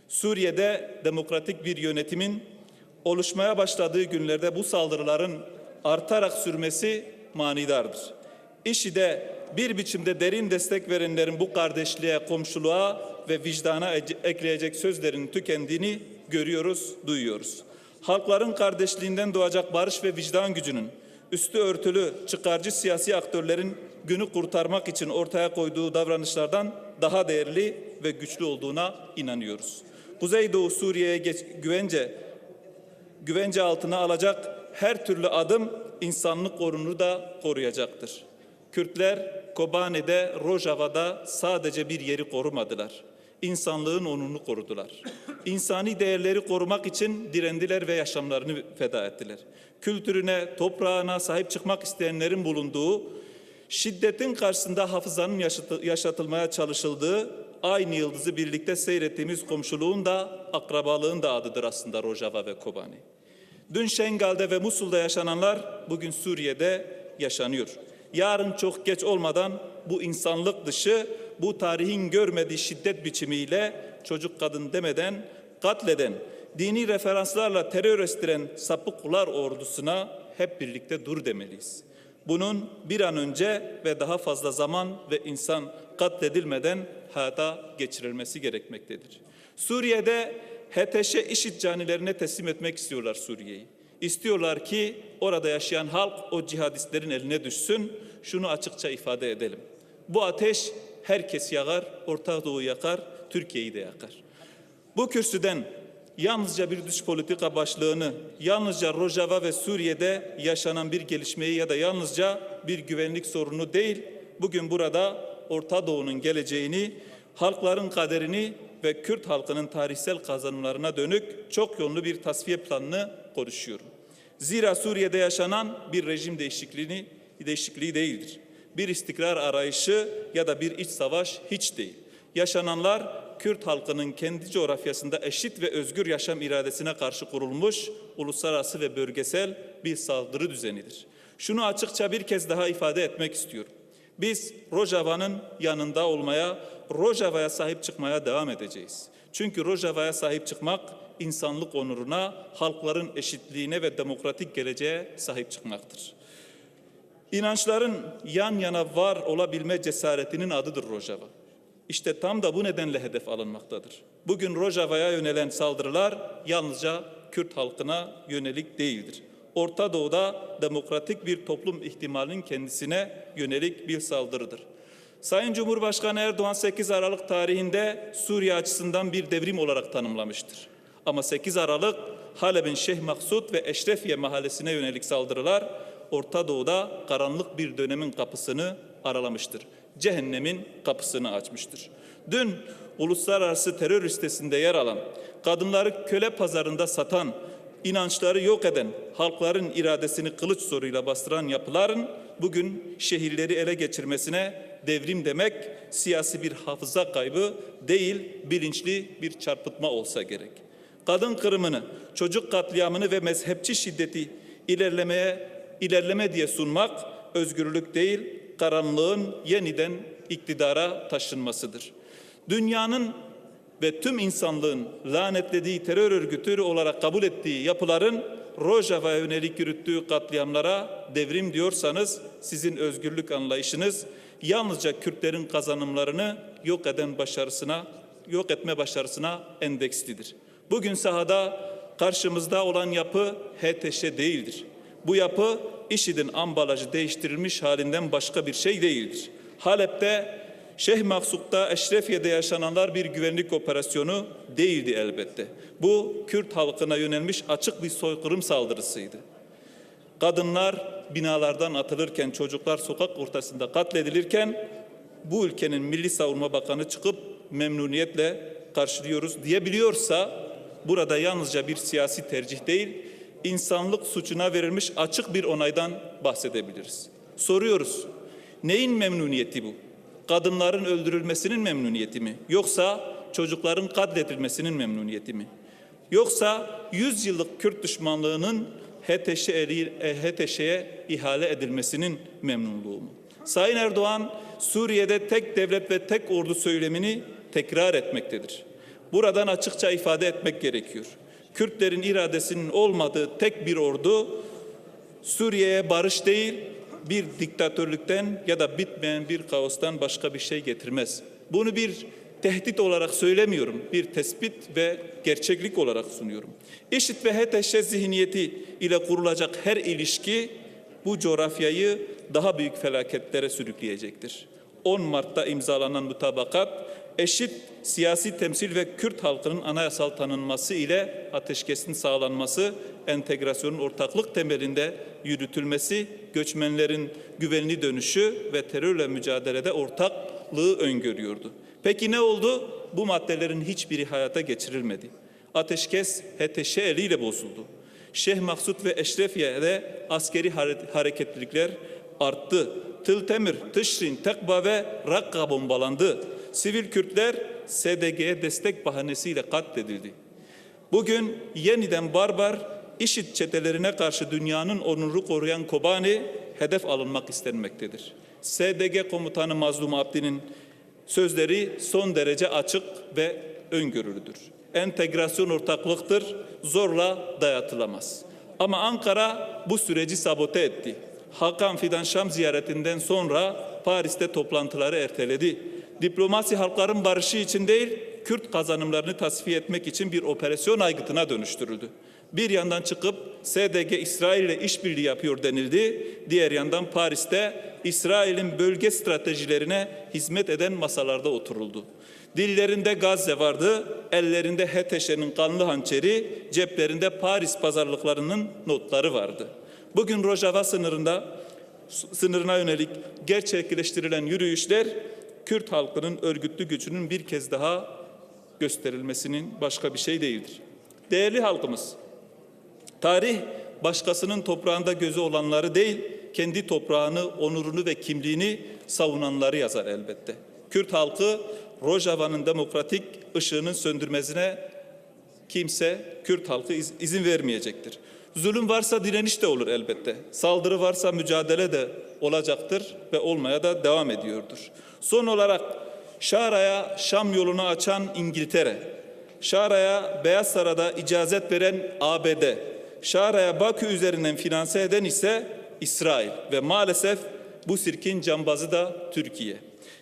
Suriye'de demokratik bir yönetimin oluşmaya başladığı günlerde bu saldırıların artarak sürmesi manidardır. IŞİD'e bir biçimde derin destek verenlerin bu kardeşliğe, komşuluğa ve vicdana ekleyecek sözlerinin tükendiğini görüyoruz, duyuyoruz. Halkların kardeşliğinden doğacak barış ve vicdan gücünün üstü örtülü çıkarcı siyasi aktörlerin günü kurtarmak için ortaya koyduğu davranışlardan daha değerli ve güçlü olduğuna inanıyoruz. Kuzeydoğu Suriye'ye güvence altına alacak her türlü adım insanlık onurunu da koruyacaktır. Kürtler Kobane'de, Rojava'da sadece bir yeri korumadılar. İnsanlığın onurunu korudular. İnsani değerleri korumak için direndiler ve yaşamlarını feda ettiler. Kültürüne, toprağına sahip çıkmak isteyenlerin bulunduğu, şiddetin karşısında hafızanın yaşatılmaya çalışıldığı, aynı yıldızı birlikte seyrettiğimiz komşuluğun da, akrabalığın da adıdır aslında Rojava ve Kobane. Dün Şengal'de ve Musul'da yaşananlar bugün Suriye'de yaşanıyor. Yarın çok geç olmadan bu insanlık dışı, bu tarihin görmediği şiddet biçimiyle çocuk kadın demeden katleden, dini referanslarla terör estiren sapıklar ordusuna hep birlikte dur demeliyiz. Bunun bir an önce ve daha fazla zaman ve insan katledilmeden hayata geçirilmesi gerekmektedir. Suriye'de HTŞ IŞİD canilerine teslim etmek istiyorlar Suriye'yi. İstiyorlar ki orada yaşayan halk o cihadistlerin eline düşsün. Şunu açıkça ifade edelim. Bu ateş herkes yakar, Orta Doğu yakar, Türkiye'yi de yakar. Bu kürsüden yalnızca bir dış politika başlığını, yalnızca Rojava ve Suriye'de yaşanan bir gelişmeyi ya da yalnızca bir güvenlik sorunu değil, bugün burada Orta Doğu'nun geleceğini, halkların kaderini ve Kürt halkının tarihsel kazanımlarına dönük çok yönlü bir tasfiye planını konuşuyorum. Zira Suriye'de yaşanan bir rejim değişikliği değildir. Bir istikrar arayışı ya da bir iç savaş hiç değil. Yaşananlar Kürt halkının kendi coğrafyasında eşit ve özgür yaşam iradesine karşı kurulmuş uluslararası ve bölgesel bir saldırı düzenidir. Şunu açıkça bir kez daha ifade etmek istiyorum. Biz Rojava'nın yanında olmaya, Rojava'ya sahip çıkmaya devam edeceğiz. Çünkü Rojava'ya sahip çıkmak insanlık onuruna, halkların eşitliğine ve demokratik geleceğe sahip çıkmaktır. İnançların yan yana var olabilme cesaretinin adıdır Rojava. İşte tam da bu nedenle hedef alınmaktadır. Bugün Rojava'ya yönelen saldırılar yalnızca Kürt halkına yönelik değildir. Orta Doğu'da demokratik bir toplum ihtimalinin kendisine yönelik bir saldırıdır. Sayın Cumhurbaşkanı Erdoğan 8 Aralık tarihinde Suriye açısından bir devrim olarak tanımlamıştır. Ama 8 Aralık Halep'in Şeyh Maksut ve Eşrefiye mahallesine yönelik saldırılar Orta Doğu'da karanlık bir dönemin kapısını aralamıştır. Cehennemin kapısını açmıştır. Dün uluslararası terör listesinde yer alan, kadınları köle pazarında satan, inançları yok eden, halkların iradesini kılıç zoruyla bastıran yapıların bugün şehirleri ele geçirmesine devrim demek siyasi bir hafıza kaybı değil, bilinçli bir çarpıtma olsa gerek. Kadın kırımını, çocuk katliamını ve mezhepçi şiddeti ilerleme diye sunmak özgürlük değil, karanlığın yeniden iktidara taşınmasıdır. Dünyanın ve tüm insanlığın lanetlediği terör örgütü olarak kabul ettiği yapıların Rojava'ya yönelik yürüttüğü katliamlara devrim diyorsanız sizin özgürlük anlayışınız yalnızca Kürtlerin kazanımlarını yok etme başarısına endekslidir. Bugün sahada karşımızda olan yapı HTŞ değildir. Bu yapı IŞİD'in ambalajı değiştirilmiş halinden başka bir şey değildir. Halep'te, Şeyh Maksut'ta, Eşrefiye'de yaşananlar bir güvenlik operasyonu değildi elbette. Bu Kürt halkına yönelmiş açık bir soykırım saldırısıydı. Kadınlar binalardan atılırken, çocuklar sokak ortasında katledilirken bu ülkenin Milli Savunma Bakanı çıkıp memnuniyetle karşılıyoruz diyebiliyorsa burada yalnızca bir siyasi tercih değil, insanlık suçuna verilmiş açık bir onaydan bahsedebiliriz. Soruyoruz, neyin memnuniyeti bu? Kadınların öldürülmesinin memnuniyeti mi? Yoksa çocukların katledilmesinin memnuniyeti mi? Yoksa 100 yıllık Kürt düşmanlığının HTŞ'ye ihale edilmesinin memnunluğu mu? Sayın Erdoğan, Suriye'de tek devlet ve tek ordu söylemini tekrar etmektedir. Buradan açıkça ifade etmek gerekiyor. Kürtlerin iradesinin olmadığı tek bir ordu Suriye'ye barış değil, bir diktatörlükten ya da bitmeyen bir kaostan başka bir şey getirmez. Bunu bir tehdit olarak söylemiyorum, bir tespit ve gerçeklik olarak sunuyorum. IŞİD ve HTŞ zihniyeti ile kurulacak her ilişki bu coğrafyayı daha büyük felaketlere sürükleyecektir. 10 Mart'ta imzalanan mutabakat, eşit siyasi temsil ve Kürt halkının anayasal tanınması ile ateşkesin sağlanması, entegrasyonun ortaklık temelinde yürütülmesi, göçmenlerin güvenli dönüşü ve terörle mücadelede ortaklığı öngörüyordu. Peki ne oldu? Bu maddelerin hiçbiri hayata geçirilmedi. Ateşkes HTŞ eliyle bozuldu. Şeyh Maksut ve Eşrefiye'de askeri hareketlilikler arttı. Tıltemir, Tışrin, Tekba ve Rakka bombalandı. Sivil Kürtler SDG'ye destek bahanesiyle katledildi. Bugün yeniden barbar IŞİD çetelerine karşı dünyanın onuru koruyan Kobani hedef alınmak istenmektedir. SDG komutanı Mazlum Abdi'nin sözleri son derece açık ve öngörülüdür. Entegrasyon ortaklıktır, zorla dayatılamaz. Ama Ankara bu süreci sabote etti. Hakan Fidan Şam ziyaretinden sonra Paris'te toplantıları erteledi. Diplomasi halkların barışı için değil, Kürt kazanımlarını tasfiye etmek için bir operasyon aygıtına dönüştürüldü. Bir yandan çıkıp SDG İsrail ile işbirliği yapıyor denildi. Diğer yandan Paris'te İsrail'in bölge stratejilerine hizmet eden masalarda oturuldu. Dillerinde Gazze vardı, ellerinde HTŞ'nin kanlı hançeri, ceplerinde Paris pazarlıklarının notları vardı. Bugün Rojava sınırına yönelik gerçekleştirilen yürüyüşler, Kürt halkının örgütlü gücünün bir kez daha gösterilmesinin başka bir şey değildir. Değerli halkımız, tarih başkasının toprağında gözü olanları değil, kendi toprağını, onurunu ve kimliğini savunanları yazar elbette. Kürt halkı Rojava'nın demokratik ışığının söndürmesine kimse, Kürt halkı izin vermeyecektir. Zulüm varsa direniş de olur elbette. Saldırı varsa mücadele de olacaktır ve olmaya da devam ediyordur. Son olarak Şara'ya Şam yolunu açan İngiltere, Şara'ya Beyaz Saray'da icazet veren ABD, Şara'ya Bakü üzerinden finanse eden ise İsrail ve maalesef bu sirkin cambazı da Türkiye.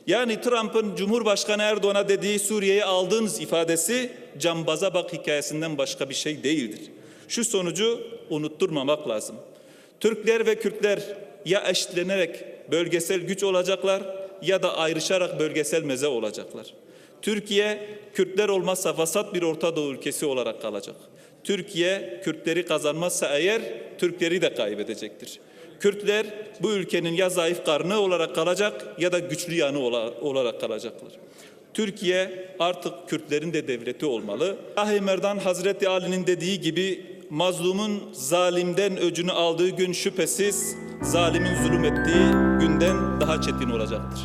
Yani Trump'ın Cumhurbaşkanı Erdoğan'a dediği Suriye'yi aldığınız ifadesi cambaza bak hikayesinden başka bir şey değildir. Şu sonucu unutturmamak lazım. Türkler ve Kürtler ya eşitlenerek bölgesel güç olacaklar ya da ayrışarak bölgesel meze olacaklar. Türkiye, Kürtler olmazsa vasat bir Orta Doğu ülkesi olarak kalacak. Türkiye, Kürtleri kazanmazsa eğer Türkleri de kaybedecektir. Kürtler bu ülkenin ya zayıf karnı olarak kalacak ya da güçlü yanı olarak kalacaklar. Türkiye artık Kürtlerin de devleti olmalı. Ahi Merdan Hazreti Ali'nin dediği gibi mazlumun zalimden öcünü aldığı gün şüphesiz zalimin zulüm ettiği günden daha çetin olacaktır.